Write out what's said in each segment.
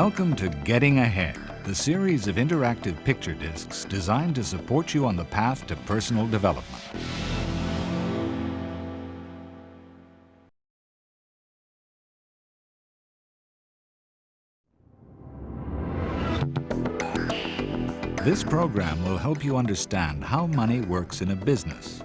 Welcome to Getting Ahead, the series of interactive picture discs designed to support you on the path to personal development. This program will help you understand how money works in a business.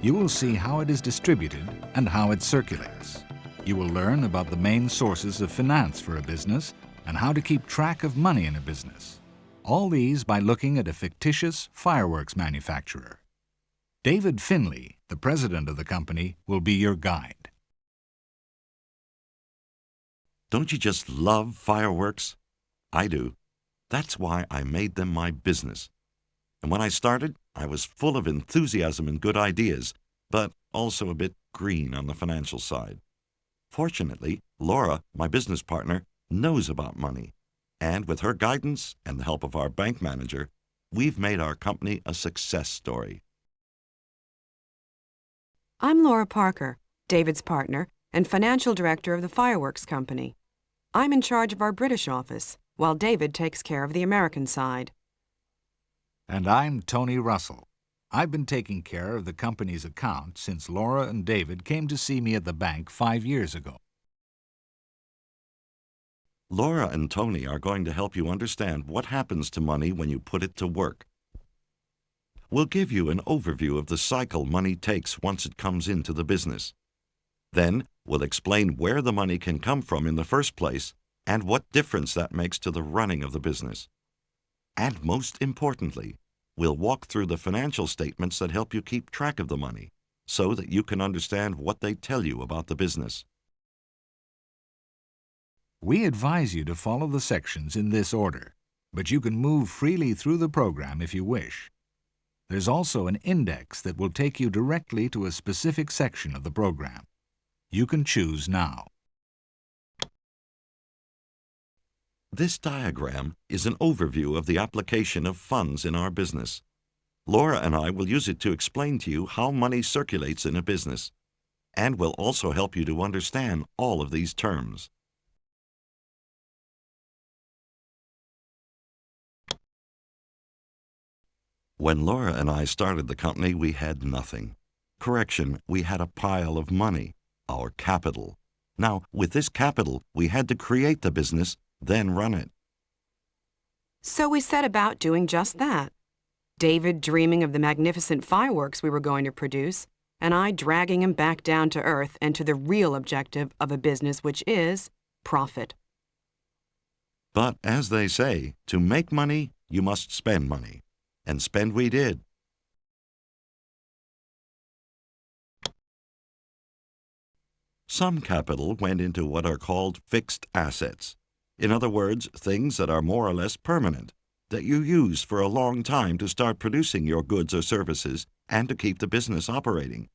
You will see how it is distributed and how it circulates. You will learn about the main sources of finance for a business and how to keep track of money in a business. All these by looking at a fictitious fireworks manufacturer. David Finley, the president of the company, will be your guide. Don't you just love fireworks? I do. That's why I made them my business. And when I started, I was full of enthusiasm and good ideas, but also a bit green on the financial side. Fortunately, Laura, my business partner, knows about money. And with her guidance and the help of our bank manager, we've made our company a success story. I'm Laura Parker, David's partner and financial director of the fireworks company. I'm in charge of our British office, while David takes care of the American side. And I'm Tony Russell. I've been taking care of the company's account since Laura and David came to see me at the bank 5 years ago. Laura and Tony are going to help you understand what happens to money when you put it to work. We'll give you an overview of the cycle money takes once it comes into the business. Then we'll explain where the money can come from in the first place and what difference that makes to the running of the business. And most importantly, we'll walk through the financial statements that help you keep track of the money so that you can understand what they tell you about the business. We advise you to follow the sections in this order, but you can move freely through the program if you wish. There's also an index that will take you directly to a specific section of the program. You can choose now. This diagram is an overview of the application of funds in our business. Laura and I will use it to explain to you how money circulates in a business, and will also help you to understand all of these terms. When Laura and I started the company, we had nothing. Correction, we had a pile of money, our capital. Now, with this capital, we had to create the business, then run it. So we set about doing just that. David dreaming of the magnificent fireworks we were going to produce, and I dragging him back down to earth and to the real objective of a business, which is profit. But as they say, to make money, you must spend money. And spend we did. Some capital went into what are called fixed assets. In other words, things that are more or less permanent, that you use for a long time to start producing your goods or services and to keep the business operating.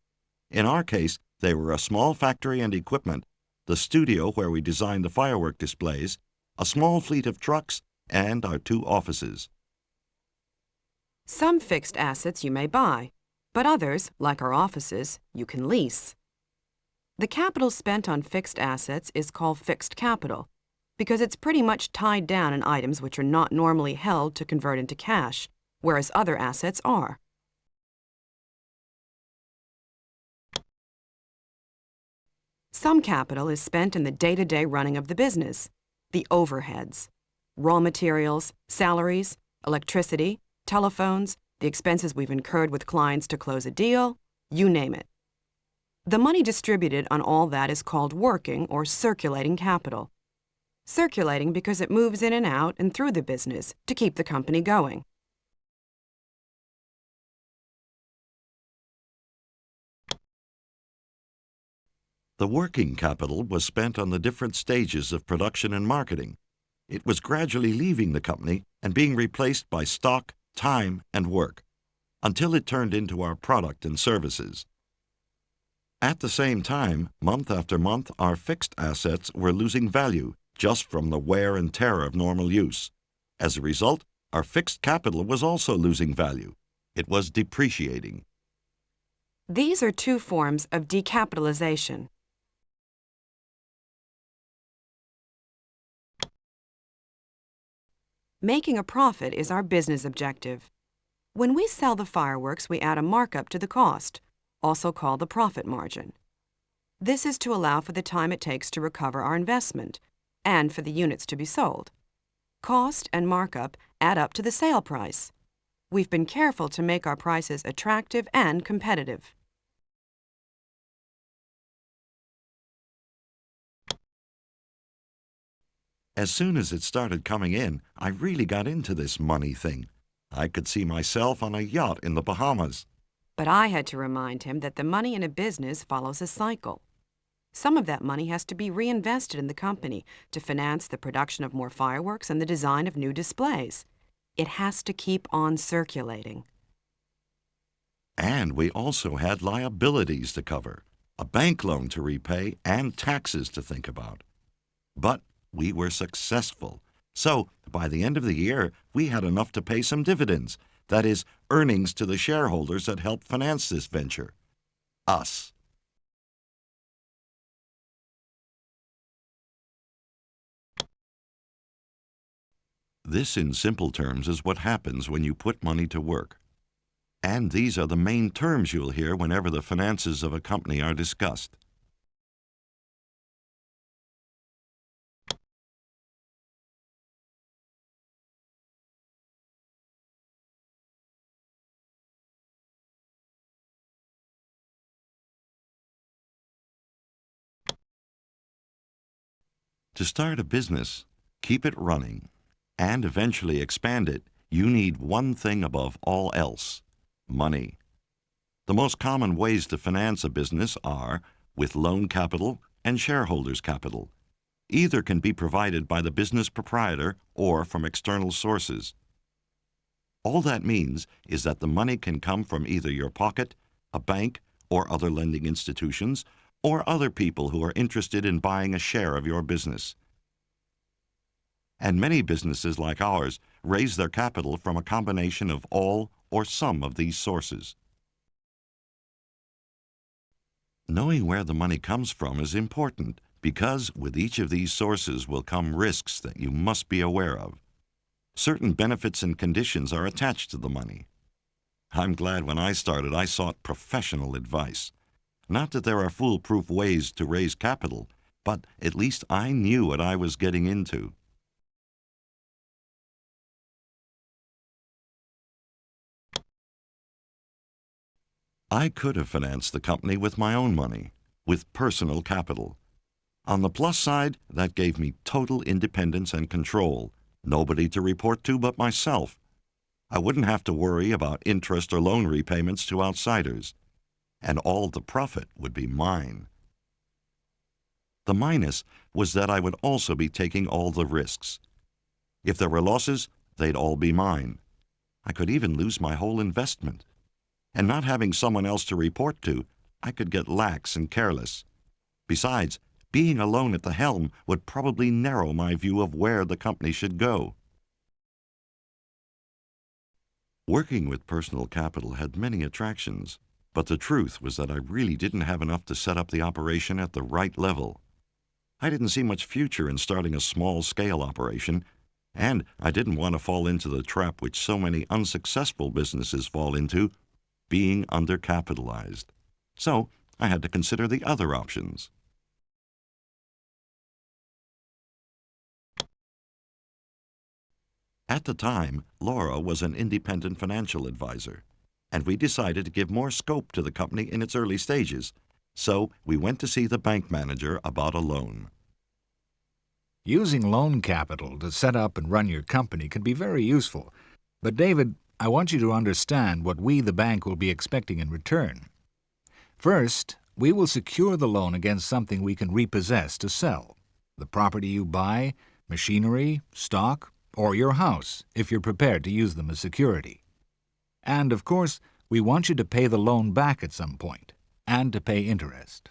In our case, they were a small factory and equipment, the studio where we designed the firework displays, a small fleet of trucks, and our 2 offices. Some fixed assets you may buy, but others, like our offices, you can lease. The capital spent on fixed assets is called fixed capital because it's pretty much tied down in items which are not normally held to convert into cash, whereas other assets are. Some capital is spent in the day-to-day running of the business, the overheads, raw materials, salaries, electricity, telephones, the expenses we've incurred with clients to close a deal, you name it. The money distributed on all that is called working or circulating capital. Circulating because it moves in and out and through the business to keep the company going. The working capital was spent on the different stages of production and marketing. It was gradually leaving the company and being replaced by stock, time, and work, until it turned into our product and services. At the same time, month after month, our fixed assets were losing value just from the wear and tear of normal use. As a result, our fixed capital was also losing value. It was depreciating. These are 2 forms of decapitalization. Making a profit is our business objective. When we sell the fireworks, we add a markup to the cost, also called the profit margin. This is to allow for the time it takes to recover our investment and for the units to be sold. Cost and markup add up to the sale price. We've been careful to make our prices attractive and competitive. As soon as it started coming in, I really got into this money thing. I could see myself on a yacht in the Bahamas. But I had to remind him that the money in a business follows a cycle. Some of that money has to be reinvested in the company to finance the production of more fireworks and the design of new displays. It has to keep on circulating. And we also had liabilities to cover, a bank loan to repay, and taxes to think about. But we were successful. So, by the end of the year, we had enough to pay some dividends, that is, earnings to the shareholders that helped finance this venture. Us. This, in simple terms, is what happens when you put money to work. And these are the main terms you'll hear whenever the finances of a company are discussed. To start a business, keep it running, and eventually expand it, you need one thing above all else: money. The most common ways to finance a business are with loan capital and shareholders' capital. Either can be provided by the business proprietor or from external sources. All that means is that the money can come from either your pocket, a bank, or other lending institutions, or other people who are interested in buying a share of your business. And many businesses like ours raise their capital from a combination of all or some of these sources. Knowing where the money comes from is important because with each of these sources will come risks that you must be aware of. Certain benefits and conditions are attached to the money. I'm glad when I started I sought professional advice. Not that there are foolproof ways to raise capital, but at least I knew what I was getting into. I could have financed the company with my own money, with personal capital. On the plus side, that gave me total independence and control, nobody to report to but myself. I wouldn't have to worry about interest or loan repayments to outsiders, and all the profit would be mine. The minus was that I would also be taking all the risks. If there were losses, they'd all be mine. I could even lose my whole investment. And not having someone else to report to, I could get lax and careless. Besides, being alone at the helm would probably narrow my view of where the company should go. Working with personal capital had many attractions. But the truth was that I really didn't have enough to set up the operation at the right level. I didn't see much future in starting a small-scale operation, and I didn't want to fall into the trap which so many unsuccessful businesses fall into, being undercapitalized. So I had to consider the other options. At the time, Laura was an independent financial advisor, and we decided to give more scope to the company in its early stages, so we went to see the bank manager about a loan. Using loan capital to set up and run your company can be very useful, but David, I want you to understand what we, the bank, will be expecting in return. First, we will secure the loan against something we can repossess to sell: the property you buy, machinery, stock, or your house, if you're prepared to use them as security. And, of course, we want you to pay the loan back at some point, and to pay interest.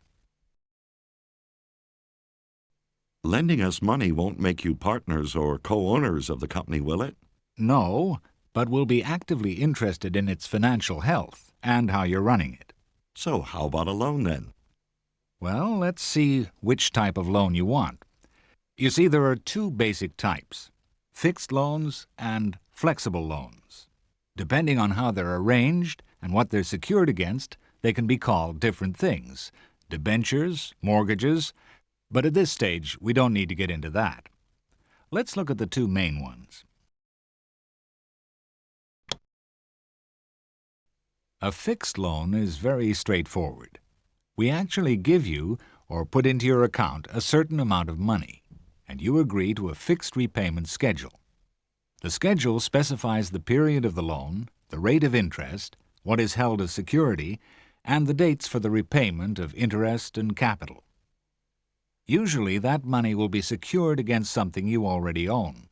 Lending us money won't make you partners or co-owners of the company, will it? No, but we'll be actively interested in its financial health and how you're running it. So how about a loan then? Well, let's see which type of loan you want. You see, there are two basic types: fixed loans, and flexible loans. Depending on how they're arranged and what they're secured against, they can be called different things: debentures, mortgages, but at this stage we don't need to get into that. Let's look at the two main ones. A fixed loan is very straightforward. We actually give you or put into your account a certain amount of money, and you agree to a fixed repayment schedule. The schedule specifies the period of the loan, the rate of interest, what is held as security, and the dates for the repayment of interest and capital. Usually that money will be secured against something you already own,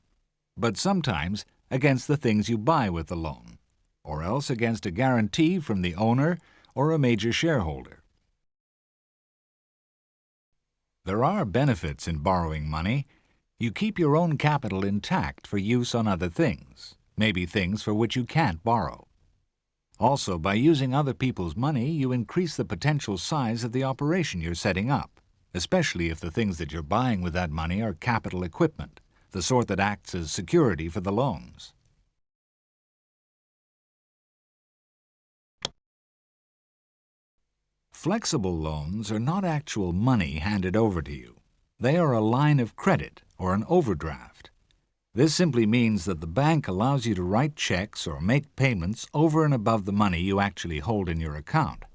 but sometimes against the things you buy with the loan, or else against a guarantee from the owner or a major shareholder. There are benefits in borrowing money. You keep your own capital intact for use on other things, maybe things for which you can't borrow. Also, by using other people's money, you increase the potential size of the operation you're setting up, especially if the things that you're buying with that money are capital equipment, the sort that acts as security for the loans. Flexible loans are not actual money handed over to you. They are a line of credit or an overdraft. This simply means that the bank allows you to write checks or make payments over and above the money you actually hold in your account.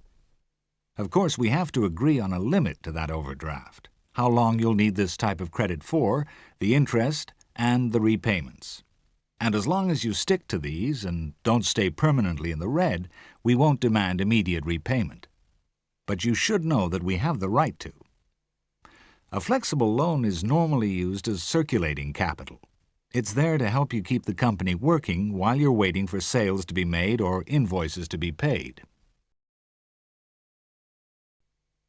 Of course, we have to agree on a limit to that overdraft, how long you'll need this type of credit for, the interest, and the repayments. And as long as you stick to these and don't stay permanently in the red, we won't demand immediate repayment. But you should know that we have the right to. A flexible loan is normally used as circulating capital. It's there to help you keep the company working while you're waiting for sales to be made or invoices to be paid.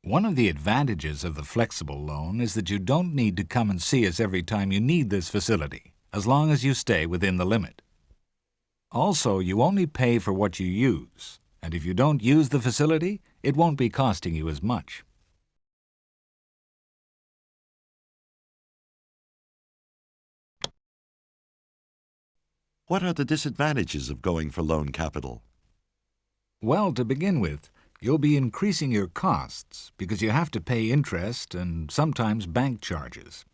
One of the advantages of the flexible loan is that you don't need to come and see us every time you need this facility, as long as you stay within the limit. Also, you only pay for what you use, and if you don't use the facility, it won't be costing you as much. What are the disadvantages of going for loan capital? Well, to begin with, you'll be increasing your costs because you have to pay interest and sometimes bank charges.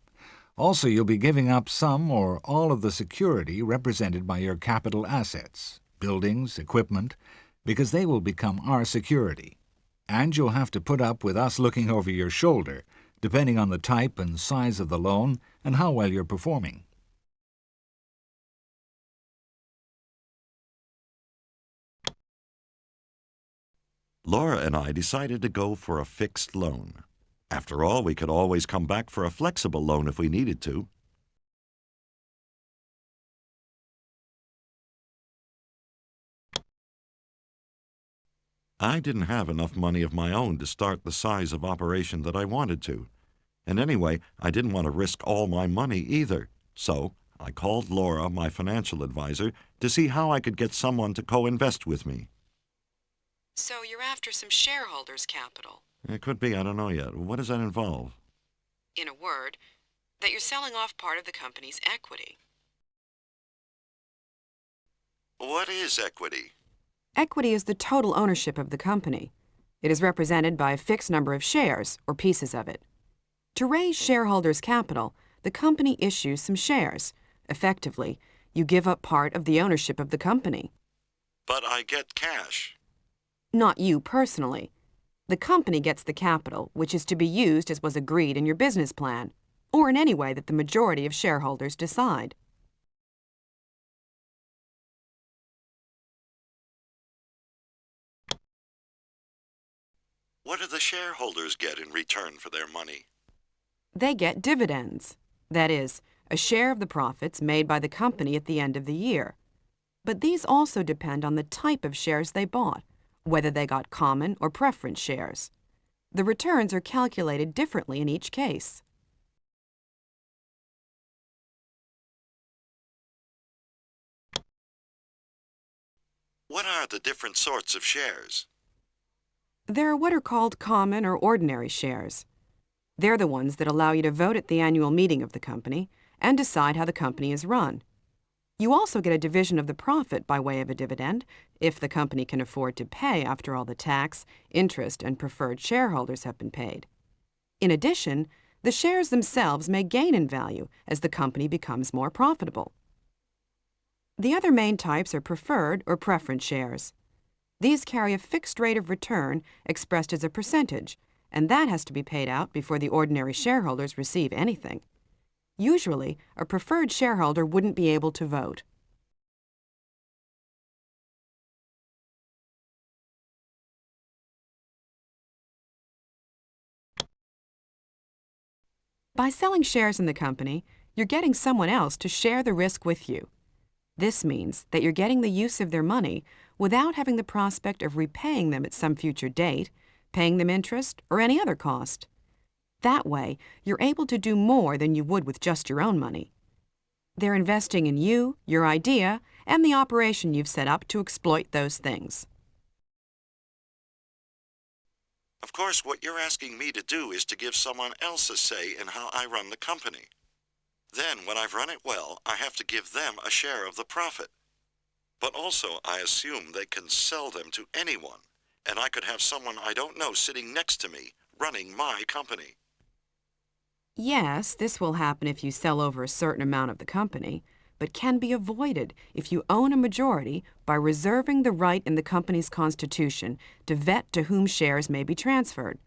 Also, you'll be giving up some or all of the security represented by your capital assets, buildings, equipment, because they will become our security. And you'll have to put up with us looking over your shoulder, depending on the type and size of the loan and how well you're performing. Laura and I decided to go for a fixed loan. After all, we could always come back for a flexible loan if we needed to. I didn't have enough money of my own to start the size of operation that I wanted to. And anyway, I didn't want to risk all my money either. So I called Laura, my financial advisor, to see how I could get someone to co-invest with me. So you're after some shareholders' capital. It could be, I don't know yet. What does that involve? In a word, that you're selling off part of the company's equity. What is equity? Equity is the total ownership of the company. It is represented by a fixed number of shares, or pieces of it. To raise shareholders' capital, the company issues some shares. Effectively, you give up part of the ownership of the company. But I get cash. Not you personally. The company gets the capital, which is to be used as was agreed in your business plan, or in any way that the majority of shareholders decide. What do the shareholders get in return for their money? They get dividends. That is, a share of the profits made by the company at the end of the year. But these also depend on the type of shares they bought, whether they got common or preference shares. The returns are calculated differently in each case. What are the different sorts of shares? There are what are called common or ordinary shares. They're the ones that allow you to vote at the annual meeting of the company and decide how the company is run. You also get a division of the profit by way of a dividend, if the company can afford to pay after all the tax, interest, and preferred shareholders have been paid. In addition, the shares themselves may gain in value as the company becomes more profitable. The other main types are preferred or preference shares. These carry a fixed rate of return expressed as a percentage, and that has to be paid out before the ordinary shareholders receive anything. Usually, a preferred shareholder wouldn't be able to vote. By selling shares in the company, you're getting someone else to share the risk with you. This means that you're getting the use of their money without having the prospect of repaying them at some future date, paying them interest, or any other cost. That way, you're able to do more than you would with just your own money. They're investing in you, your idea, and the operation you've set up to exploit those things. Of course, what you're asking me to do is to give someone else a say in how I run the company. Then, when I've run it well, I have to give them a share of the profit. But also, I assume they can sell them to anyone, and I could have someone I don't know sitting next to me running my company. Yes, this will happen if you sell over a certain amount of the company, but can be avoided if you own a majority by reserving the right in the company's constitution to vet to whom shares may be transferred.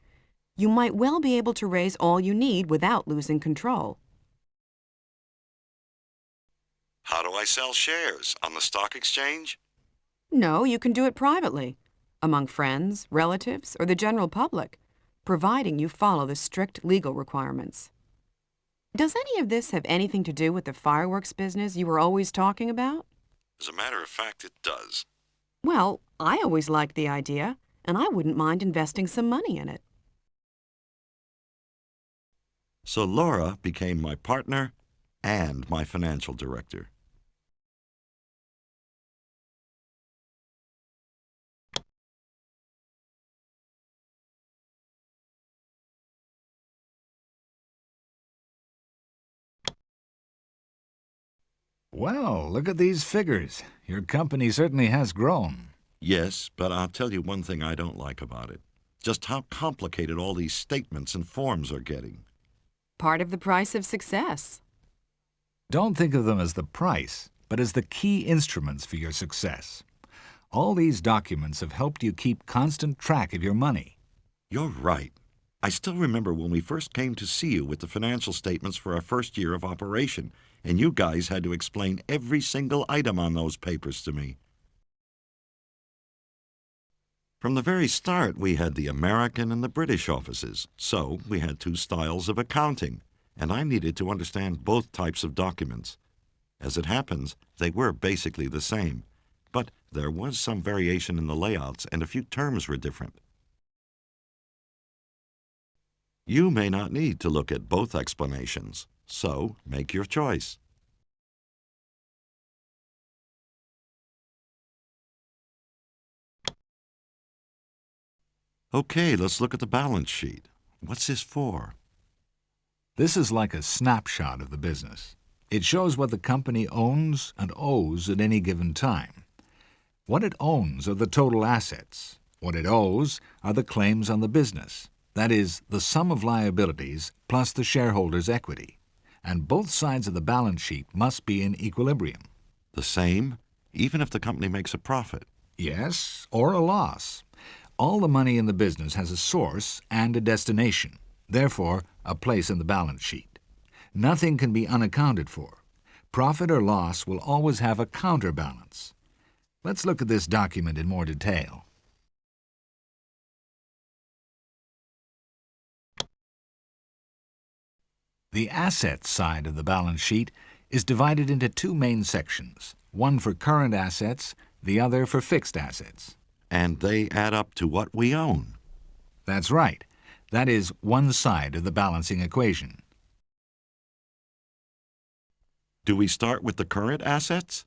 You might well be able to raise all you need without losing control. How do I sell shares? On the stock exchange? No, you can do it privately, among friends, relatives, or the general public, providing you follow the strict legal requirements. Does any of this have anything to do with the fireworks business you were always talking about? As a matter of fact, it does. Well, I always liked the idea, and I wouldn't mind investing some money in it. So Laura became my partner and my financial director. Well, look at these figures. Your company certainly has grown. Yes, but I'll tell you one thing I don't like about it. Just how complicated all these statements and forms are getting. Part of the price of success. Don't think of them as the price, but as the key instruments for your success. All these documents have helped you keep constant track of your money. You're right. I still remember when we first came to see you with the financial statements for our first year of operation, and you guys had to explain every single item on those papers to me. From the very start, we had the American and the British offices, so we had two styles of accounting, and I needed to understand both types of documents. As it happens, they were basically the same, but there was some variation in the layouts and a few terms were different. You may not need to look at both explanations, so make your choice. Okay, let's look at the balance sheet. What's this for? This is like a snapshot of the business. It shows what the company owns and owes at any given time. What it owns are the total assets. What it owes are the claims on the business. That is, the sum of liabilities plus the shareholders' equity. And both sides of the balance sheet must be in equilibrium. The same, even if the company makes a profit. Yes, or a loss. All the money in the business has a source and a destination, therefore a place in the balance sheet. Nothing can be unaccounted for. Profit or loss will always have a counterbalance. Let's look at this document in more detail. The assets side of the balance sheet is divided into two main sections, one for current assets, the other for fixed assets. And they add up to what we own. That's right. That is one side of the balancing equation. Do we start with the current assets?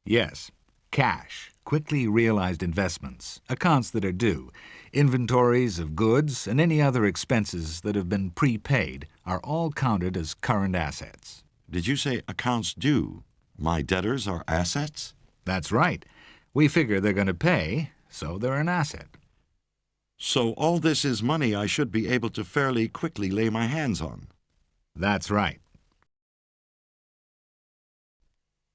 Yes. Cash, quickly realized investments, accounts that are due, inventories of goods, and any other expenses that have been prepaid are all counted as current assets. Did you say accounts due? My debtors are assets? That's right. We figure they're going to pay, so they're an asset. So all this is money I should be able to fairly quickly lay my hands on. That's right.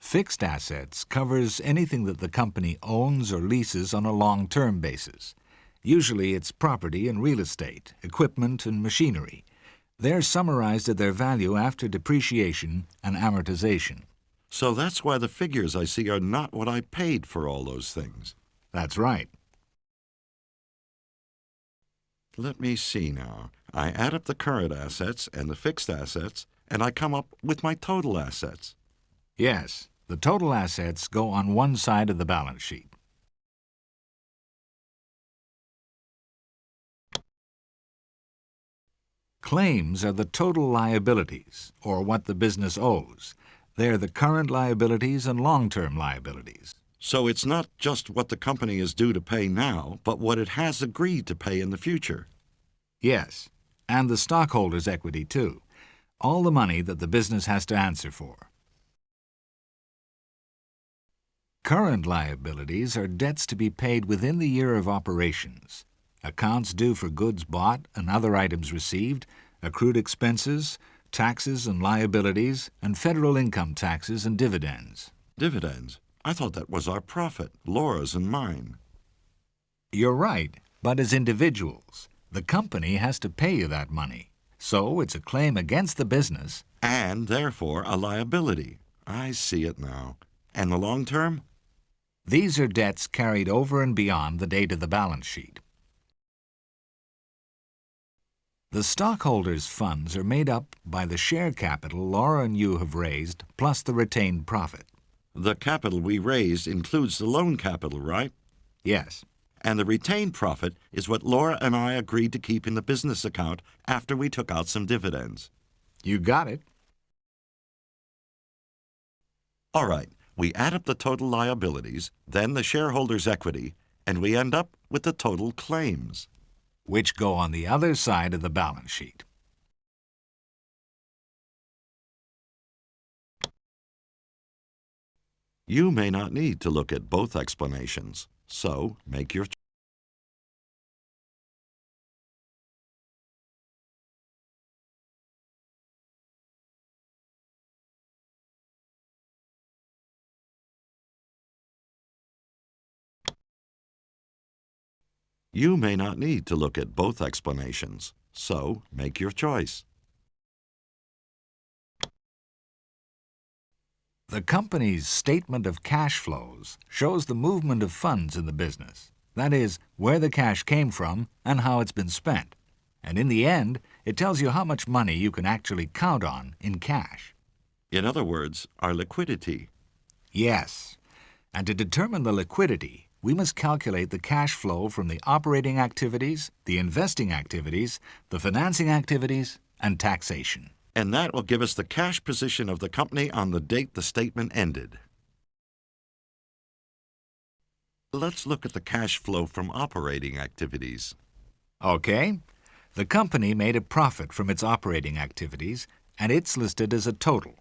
Fixed assets covers anything that the company owns or leases on a long-term basis. Usually it's property and real estate, equipment and machinery. They're summarized at their value after depreciation and amortization. So that's why the figures I see are not what I paid for all those things. That's right. Let me see now. I add up the current assets and the fixed assets, and I come up with my total assets. Yes, the total assets go on one side of the balance sheet. Claims are the total liabilities, or what the business owes. They're the current liabilities and long-term liabilities. So it's not just what the company is due to pay now, but what it has agreed to pay in the future. Yes, and the stockholders' equity, too. All the money that the business has to answer for. Current liabilities are debts to be paid within the year of operations. Accounts due for goods bought and other items received, accrued expenses, taxes and liabilities, and federal income taxes and dividends. Dividends? I thought that was our profit, Laura's and mine. You're right, but as individuals, the company has to pay you that money. So it's a claim against the business. And therefore a liability. I see it now. And the long term? These are debts carried over and beyond the date of the balance sheet. The stockholders' funds are made up by the share capital Laura and you have raised, plus the retained profit. The capital we raised includes the loan capital, right? Yes. And the retained profit is what Laura and I agreed to keep in the business account after we took out some dividends. You got it. All right, we add up the total liabilities, then the shareholders' equity, and we end up with the total claims, which go on the other side of the balance sheet. You may not need to look at both explanations, so make your choice. You may not need to look at both explanations, so make your choice. The company's statement of cash flows shows the movement of funds in the business. That is, where the cash came from and how it's been spent. And in the end, it tells you how much money you can actually count on in cash. In other words, our liquidity. Yes. And to determine the liquidity, we must calculate the cash flow from the operating activities, the investing activities, the financing activities, and taxation. And that will give us the cash position of the company on the date the statement ended. Let's look at the cash flow from operating activities. Okay. The company made a profit from its operating activities, and it's listed as a total.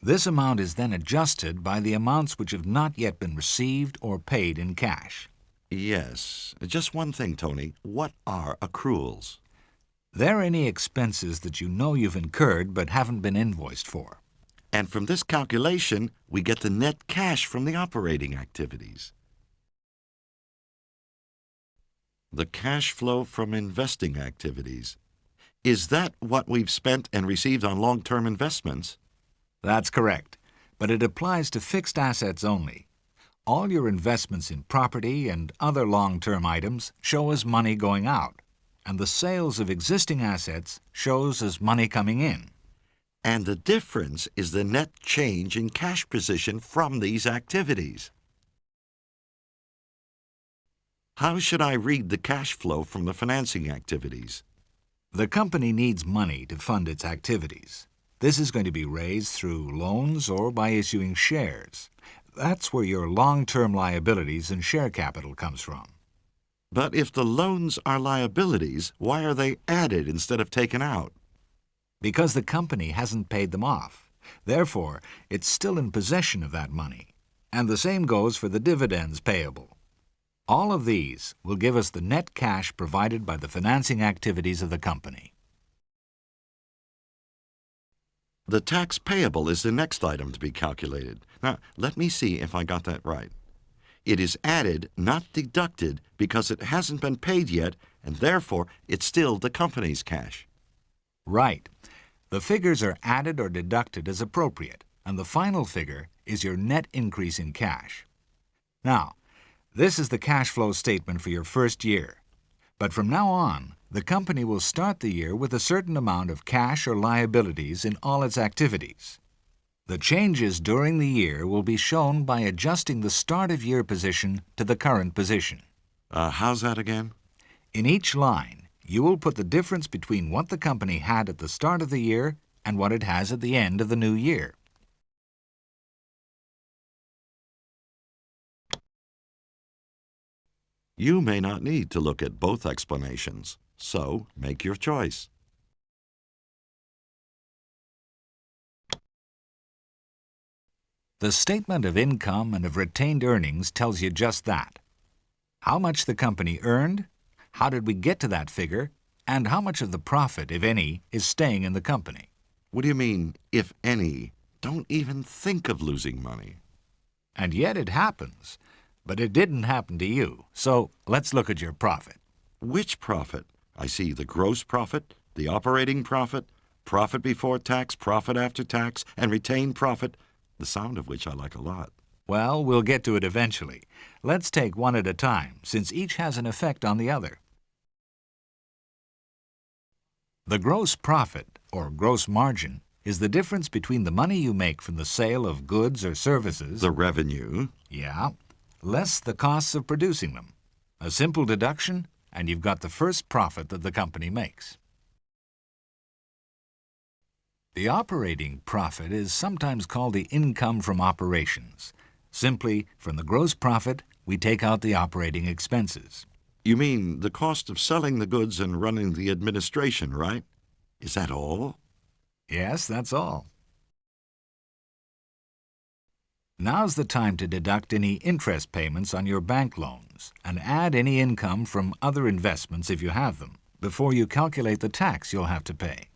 This amount is then adjusted by the amounts which have not yet been received or paid in cash. Yes. Just one thing, Tony. What are accruals? They're any expenses that you know you've incurred but haven't been invoiced for. And from this calculation, we get the net cash from the operating activities. The cash flow from investing activities. Is that what we've spent and received on long-term investments? That's correct, but it applies to fixed assets only. All your investments in property and other long-term items show as money going out, and the sales of existing assets shows as money coming in. And the difference is the net change in cash position from these activities. How should I read the cash flow from the financing activities? The company needs money to fund its activities. This is going to be raised through loans or by issuing shares. That's where your long-term liabilities and share capital comes from. But if the loans are liabilities, why are they added instead of taken out? Because the company hasn't paid them off. Therefore, it's still in possession of that money. And the same goes for the dividends payable. All of these will give us the net cash provided by the financing activities of the company. The tax payable is the next item to be calculated. Now, let me see if I got that right. It is added, not deducted, because it hasn't been paid yet, and therefore it's still the company's cash. Right. The figures are added or deducted as appropriate, and the final figure is your net increase in cash. Now, this is the cash flow statement for your first year. But from now on, the company will start the year with a certain amount of cash or liabilities in all its activities. The changes during the year will be shown by adjusting the start-of-year position to the current position. How's that again? In each line, you will put the difference between what the company had at the start of the year and what it has at the end of the new year. You may not need to look at both explanations, so make your choice. The statement of income and of retained earnings tells you just that. How much the company earned, how did we get to that figure, and how much of the profit, if any, is staying in the company. What do you mean, if any? Don't even think of losing money. And yet it happens. But it didn't happen to you, so let's look at your profit. Which profit? I see the gross profit, the operating profit, profit before tax, profit after tax, and retained profit, the sound of which I like a lot. Well, we'll get to it eventually. Let's take one at a time, since each has an effect on the other. The gross profit, or gross margin, is the difference between the money you make from the sale of goods or services, The revenue. yeah, less the costs of producing them. A simple deduction, and you've got the first profit that the company makes. The operating profit is sometimes called the income from operations. Simply, from the gross profit, we take out the operating expenses. You mean the cost of selling the goods and running the administration, right? Is that all? Yes, that's all. Now's the time to deduct any interest payments on your bank loans and add any income from other investments if you have them, before you calculate the tax you'll have to pay.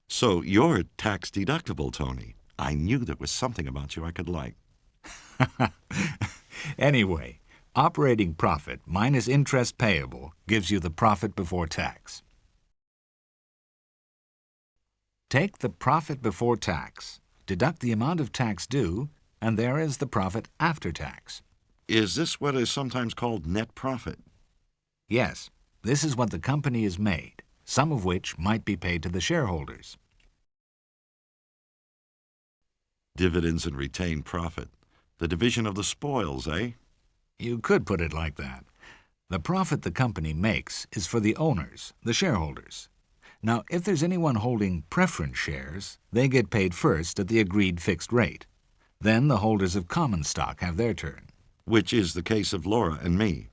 So you're tax deductible, Tony. I knew there was something about you I could like. Anyway, operating profit minus interest payable gives you the profit before tax. Take the profit before tax, deduct the amount of tax due, and there is the profit after tax. Is this what is sometimes called net profit? Yes, this is what the company has made, some of which might be paid to the shareholders. Dividends and retained profit. The division of the spoils, eh? You could put it like that. The profit the company makes is for the owners, the shareholders. Now, if there's anyone holding preference shares, they get paid first at the agreed fixed rate. Then the holders of common stock have their turn. Which is the case of Laura and me.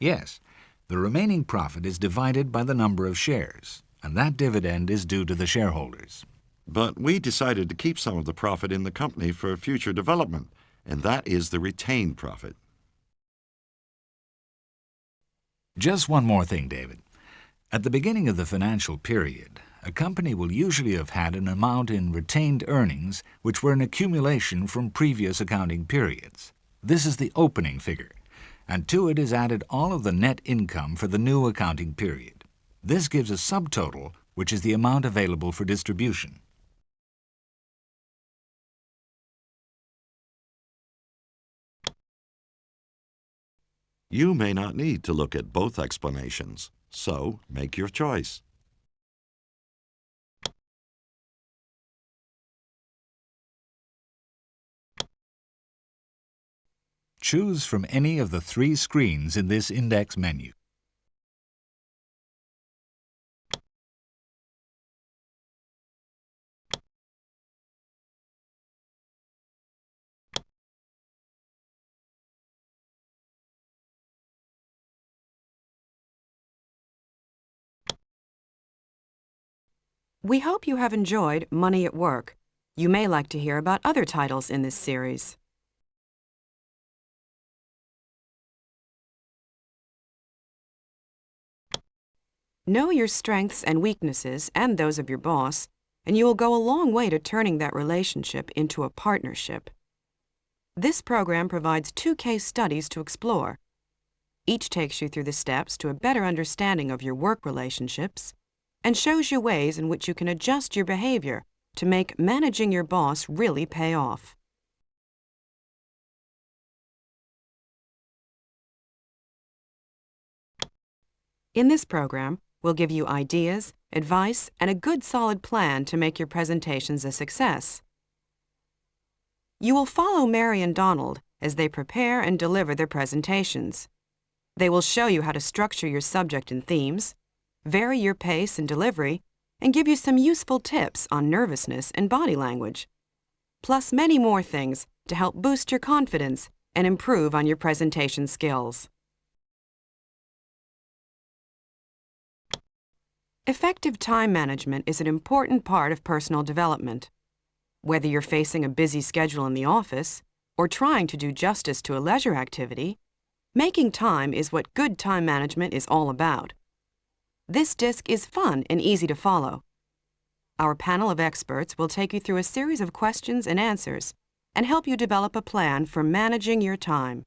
Yes, the remaining profit is divided by the number of shares, and that dividend is due to the shareholders. But we decided to keep some of the profit in the company for future development, and that is the retained profit. Just one more thing, David. At the beginning of the financial period, a company will usually have had an amount in retained earnings which were an accumulation from previous accounting periods. This is the opening figure, and to it is added all of the net income for the new accounting period. This gives a subtotal, which is the amount available for distribution. You may not need to look at both explanations, so make your choice. Choose from any of the 3 screens in this index menu. We hope you have enjoyed Money at Work. You may like to hear about other titles in this series. Know your strengths and weaknesses and those of your boss, and you will go a long way to turning that relationship into a partnership. This program provides 2 case studies to explore. Each takes you through the steps to a better understanding of your work relationships and shows you ways in which you can adjust your behavior to make managing your boss really pay off. In this program, we'll give you ideas, advice, and a good solid plan to make your presentations a success. You will follow Mary and Donald as they prepare and deliver their presentations. They will show you how to structure your subject and themes, vary your pace and delivery, and give you some useful tips on nervousness and body language, plus many more things to help boost your confidence and improve on your presentation skills. Effective time management is an important part of personal development. Whether you're facing a busy schedule in the office or trying to do justice to a leisure activity, making time is what good time management is all about. This disc is fun and easy to follow. Our panel of experts will take you through a series of questions and answers and help you develop a plan for managing your time.